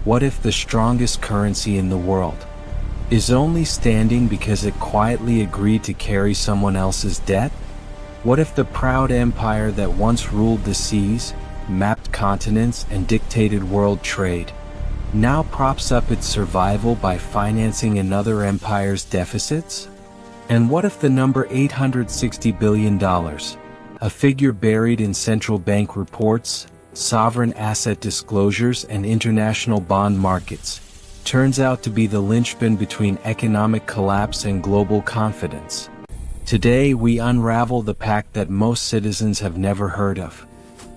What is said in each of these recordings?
What if the strongest currency in the world is only standing because it quietly agreed to carry someone else's debt? What if the proud empire that once ruled the seas, mapped continents, and dictated world trade now props up its survival by financing another empire's deficits? And what if the number $860 billion, a figure buried in central bank reports, sovereign asset disclosures, and international bond markets, turns out to be the linchpin between economic collapse and global confidence? Today we unravel the pact that most citizens have never heard of.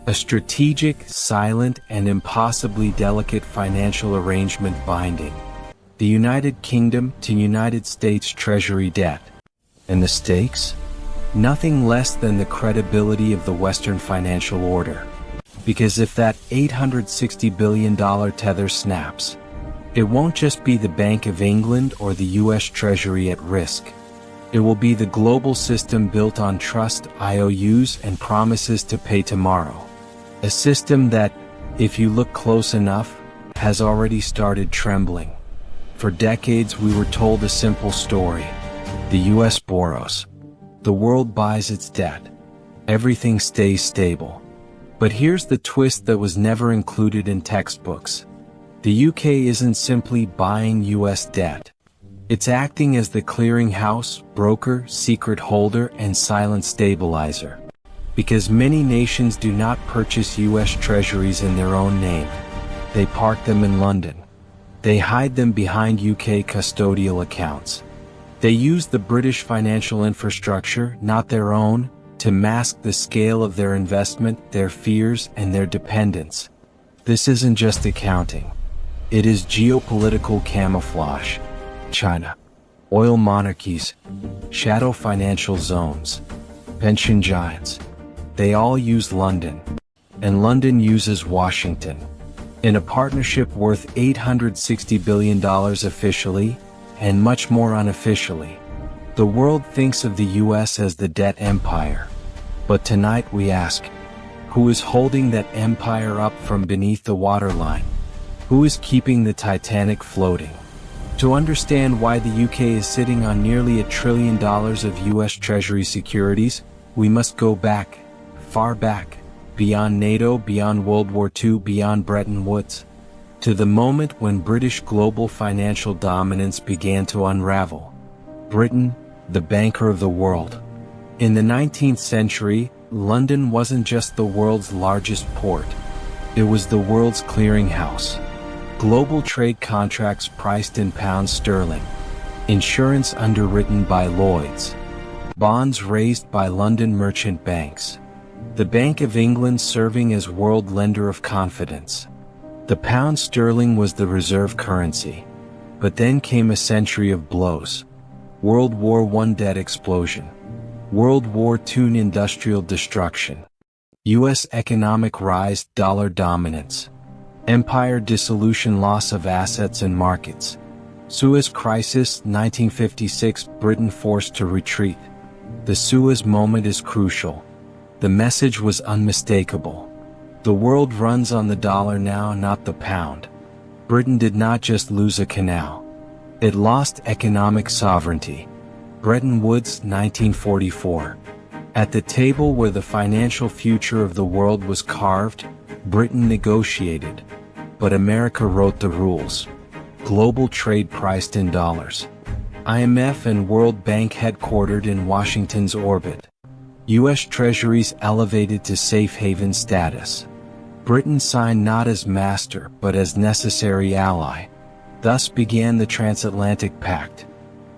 A strategic, silent, and impossibly delicate financial arrangement binding the United Kingdom to United States Treasury debt. And the stakes? Nothing less than the credibility of the Western financial order. Because if that $860 billion tether snaps, it won't just be the Bank of England or the US Treasury at risk. It will be the global system built on trust, IOUs, and promises to pay tomorrow. A system that, if you look close enough, has already started trembling. For decades we were told a simple story. The US borrows. The world buys its debt. Everything stays stable. But here's the twist that was never included in textbooks. The UK isn't simply buying US debt. It's acting as the clearinghouse, broker, secret holder, and silent stabilizer. Because many nations do not purchase US treasuries in their own name. They park them in London. They hide them behind UK custodial accounts. They use the British financial infrastructure, not their own, to mask the scale of their investment, their fears, and their dependence. This isn't just accounting. It is geopolitical camouflage. China, oil monarchies, shadow financial zones, pension giants. They all use London. And London uses Washington. In a partnership worth $860 billion officially, and much more unofficially. The world thinks of the US as the debt empire. But tonight we ask, who is holding that empire up from beneath the waterline? Who is keeping the Titanic floating? To understand why the UK is sitting on nearly $1 trillion of US Treasury securities, we must go back, far back, beyond NATO, beyond World War II, beyond Bretton Woods, to the moment when British global financial dominance began to unravel. Britain, the banker of the world. In the 19th century, London wasn't just the world's largest port. It was the world's clearinghouse. Global trade contracts priced in pounds sterling. Insurance underwritten by Lloyd's. Bonds raised by London merchant banks. The Bank of England serving as world lender of confidence. The pound sterling was the reserve currency. But then came a century of blows. World War I debt explosion. World War II industrial destruction. US economic rise, dollar dominance. Empire dissolution, loss of assets and markets. Suez Crisis, 1956, Britain forced to retreat. The Suez moment is crucial. The message was unmistakable. The world runs on the dollar now, not the pound. Britain did not just lose a canal. It lost economic sovereignty. Bretton Woods, 1944. At the table where the financial future of the world was carved, Britain negotiated. But America wrote the rules. Global trade priced in dollars. IMF and World Bank headquartered in Washington's orbit. US treasuries elevated to safe haven status. Britain signed not as master but as necessary ally. Thus began the transatlantic pact.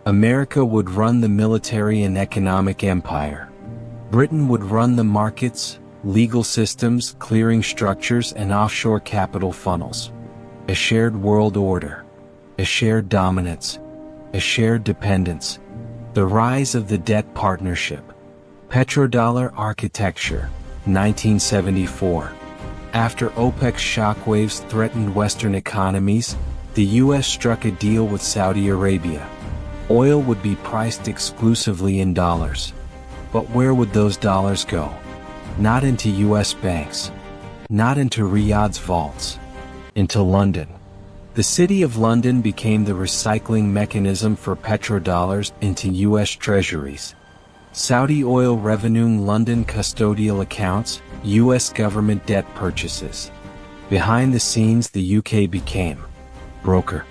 America would run the military and economic empire. Britain would run the markets, legal systems, clearing structures, and offshore capital funnels. A shared world order. A shared dominance. A shared dependence. The rise of the debt partnership. Petrodollar architecture, 1974. After OPEC's shockwaves threatened Western economies, the US struck a deal with Saudi Arabia. Oil would be priced exclusively in dollars. But where would those dollars go? Not into US banks. Not into Riyadh's vaults. Into London. The City of London became the recycling mechanism for petrodollars into U.S. treasuries. Saudi oil revenuing London custodial accounts, U.S. government debt purchases. Behind the scenes, the UK became broker,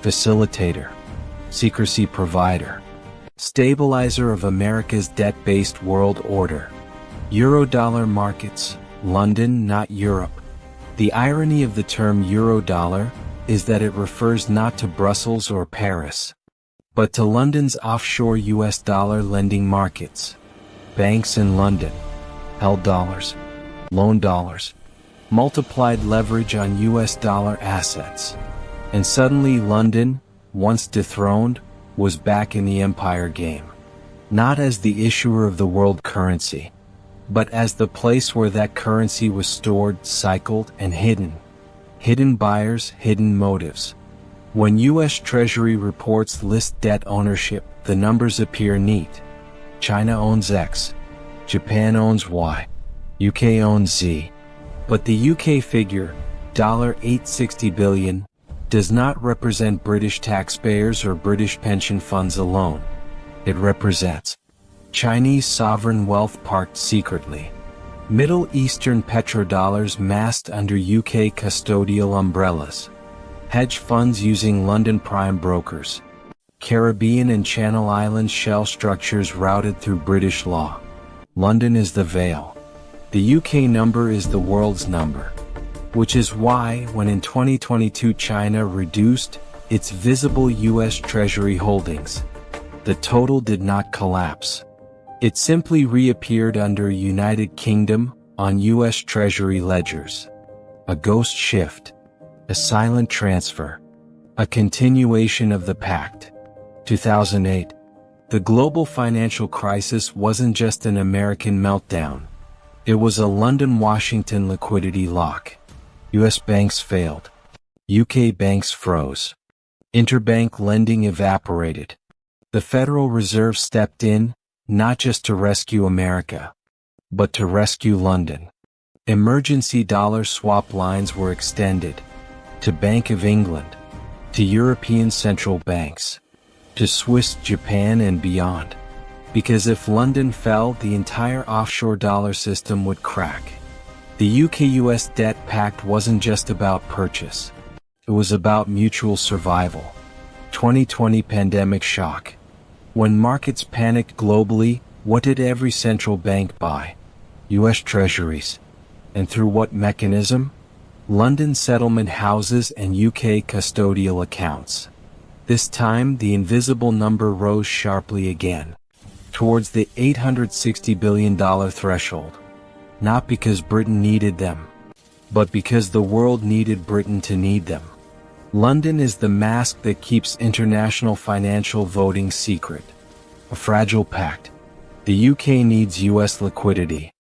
facilitator, secrecy provider, stabilizer of America's debt-based world order. Eurodollar markets, London, not Europe. The irony of the term Eurodollar is that it refers not to Brussels or Paris, but to London's offshore US dollar lending markets. Banks in London held dollars, loaned dollars, multiplied leverage on US dollar assets. And suddenly London, once dethroned, was back in the empire game. Not as the issuer of the world currency, but as the place where that currency was stored, cycled, and hidden. Hidden buyers, hidden motives. When U.S. Treasury reports list debt ownership, the numbers appear neat. China owns X. Japan owns Y. UK owns Z. But the UK figure, $860 billion, does not represent British taxpayers or British pension funds alone. It represents Chinese sovereign wealth parked secretly. Middle Eastern petrodollars massed under UK custodial umbrellas. Hedge funds using London prime brokers. Caribbean and Channel Islands shell structures routed through British law. London is the veil. The UK number is the world's number. Which is why, when in 2022 China reduced its visible US Treasury holdings, the total did not collapse. It simply reappeared under United Kingdom on US Treasury ledgers. A ghost shift. A silent transfer. A continuation of the pact. 2008. The global financial crisis wasn't just an American meltdown. It was a London-Washington liquidity lock. US banks failed. UK banks froze. Interbank lending evaporated. The Federal Reserve stepped in, not just to rescue America, but to rescue London. Emergency dollar swap lines were extended to Bank of England, to European central banks, to Swiss, Japan, and beyond. Because if London fell, the entire offshore dollar system would crack. The UK-US debt pact wasn't just about purchase. It was about mutual survival. 2020 pandemic shock. When markets panicked globally, what did every central bank buy? US Treasuries. And through what mechanism? London settlement houses and UK custodial accounts. This time, the invisible number rose sharply again, towards the $860 billion threshold. Not because Britain needed them, but because the world needed Britain to need them. London is the mask that keeps international financial voting secret. A fragile pact. The UK needs US liquidity.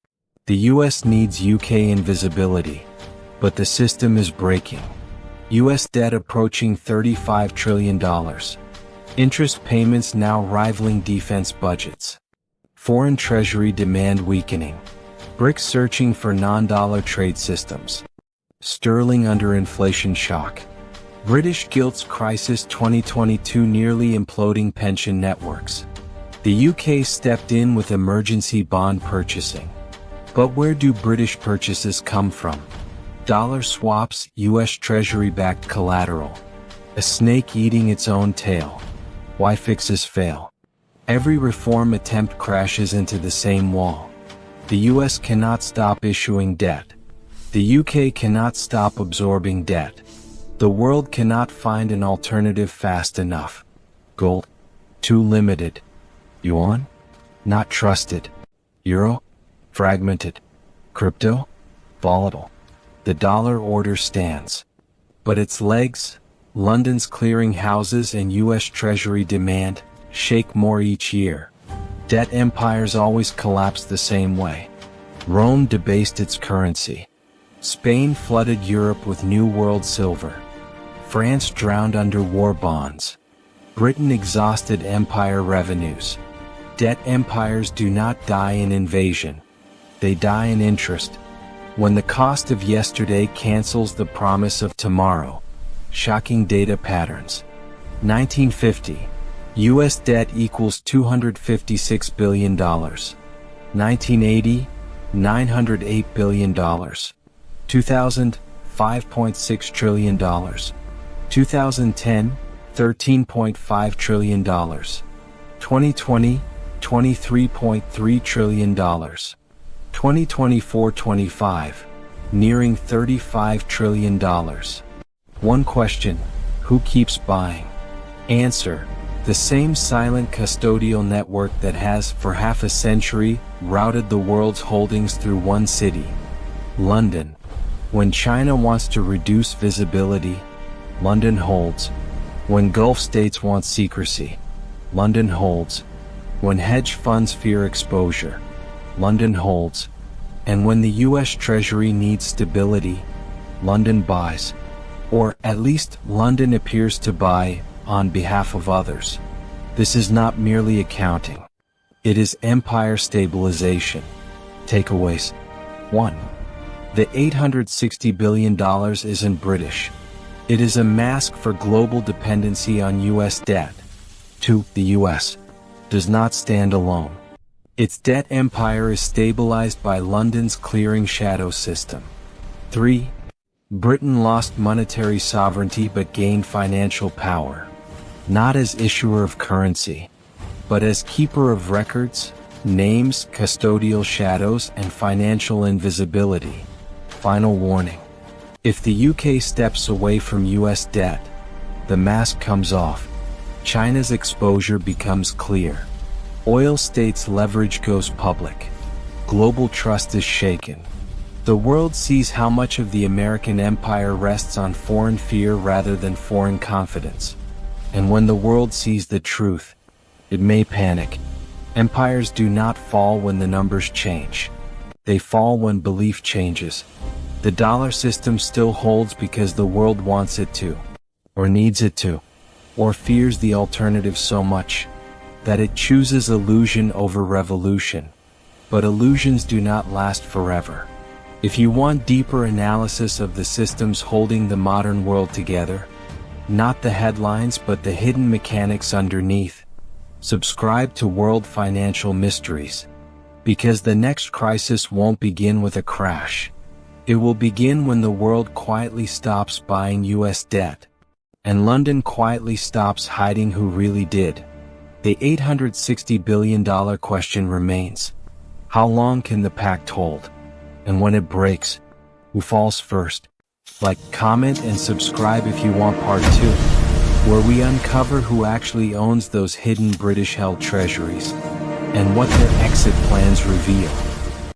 The US needs UK invisibility. But the system is breaking. US debt approaching $35 trillion. Interest payments now rivaling defense budgets. Foreign treasury demand weakening. BRICS searching for non-dollar trade systems. Sterling under inflation shock. British gilts crisis 2022 nearly imploding pension networks. The UK stepped in with emergency bond purchasing. But where do British purchases come from? Dollar swaps, US Treasury-backed collateral. A snake eating its own tail. Why fixes fail? Every reform attempt crashes into the same wall. The US cannot stop issuing debt. The UK cannot stop absorbing debt. The world cannot find an alternative fast enough. Gold? Too limited. Yuan? Not trusted. Euro? Fragmented. Crypto? Volatile. The dollar order stands. But its legs, London's clearing houses and US Treasury demand, shake more each year. Debt empires always collapse the same way. Rome debased its currency. Spain flooded Europe with New World silver. France drowned under war bonds. Britain exhausted empire revenues. Debt empires do not die in invasion. They die in interest. When the cost of yesterday cancels the promise of tomorrow, shocking data patterns. 1950. U.S. debt equals $256 billion. 1980. $908 billion. 2000. $5.6 trillion. 2010. $13.5 trillion. 2020. $23.3 trillion. 2024-25. Nearing $35 trillion. One question: who keeps buying? Answer: the same silent custodial network that has, for half a century, routed the world's holdings through one city, London. When China wants to reduce visibility, London holds. When Gulf states want secrecy, London holds. When hedge funds fear exposure, London holds. And when the US Treasury needs stability, London buys. Or, at least, London appears to buy on behalf of others. This is not merely accounting. It is empire stabilization. Takeaways. 1. The $860 billion isn't British. It is a mask for global dependency on US debt. 2. The US does not stand alone. Its debt empire is stabilized by London's clearing shadow system. 3. Britain lost monetary sovereignty but gained financial power. Not as issuer of currency, but as keeper of records, names, custodial shadows, and financial invisibility. Final warning. If the UK steps away from US debt, the mask comes off. China's exposure becomes clear. Oil states' leverage goes public. Global trust is shaken. The world sees how much of the American empire rests on foreign fear rather than foreign confidence. And when the world sees the truth, it may panic. Empires do not fall when the numbers change. They fall when belief changes. The dollar system still holds because the world wants it to, or needs it to, or fears the alternative so much that it chooses illusion over revolution. But illusions do not last forever. If you want deeper analysis of the systems holding the modern world together, not the headlines but the hidden mechanics underneath, subscribe to World Financial Mysteries. Because the next crisis won't begin with a crash. It will begin when the world quietly stops buying US debt, and London quietly stops hiding who really did. The $860 billion question remains. How long can the pact hold? And when it breaks, who falls first? Like, comment, and subscribe if you want part 2, where we uncover who actually owns those hidden British-held treasuries, and what their exit plans reveal.